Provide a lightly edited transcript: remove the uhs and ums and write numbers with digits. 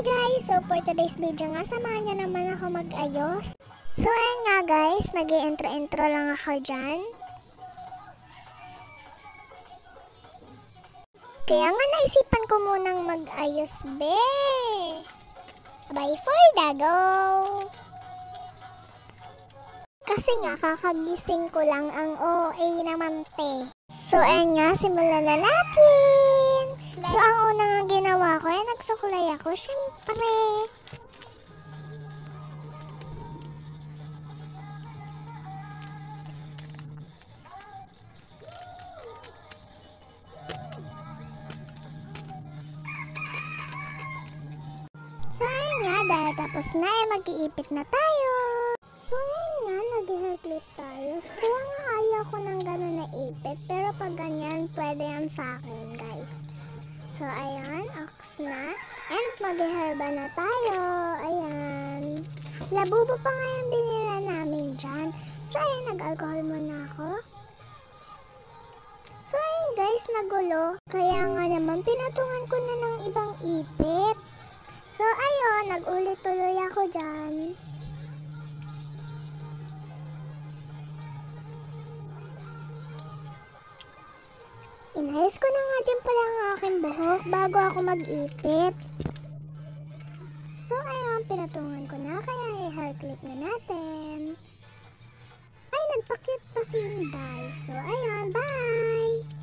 guys! So for today's video nga, samahan niyo naman ako mag-ayos. So ayun nga guys, nag-i-intro-intro lang ako dyan. Kaya nga naisipan ko munang mag-ayos be. Bye for the go! Kasi nga kakagising ko lang ang OA naman te. So ayun nga, simulan na natin! So ang unang ginawa ko ay nagsukulay ako, syempre. So ayun nga, dahil tapos na ay mag-iipit na tayo. So ayun nga, nag-hair clip tayo. So kaya nga ayaw ko ng gano'n na ipit, pero pag ganyan, pwede yan sa akin guys. So ayan, ox na. And mag-hair ba na tayo. Ayan. Labubo pa nga yung binila namin dyan. So ayan, nag-alcohol muna ako. So ayan guys, nagulo. Kaya nga naman, pinatungan ko na ng ibang ipit. So ayun, nag-ulit tuloy ako dyan. Inayos ko na nga din pala ang aking buhok bago ako mag-ipit. So ayun, pinatungan ko na, kaya i-hair clip na natin. Ay, nagpa-cute pa si Inday. So ayun, bye!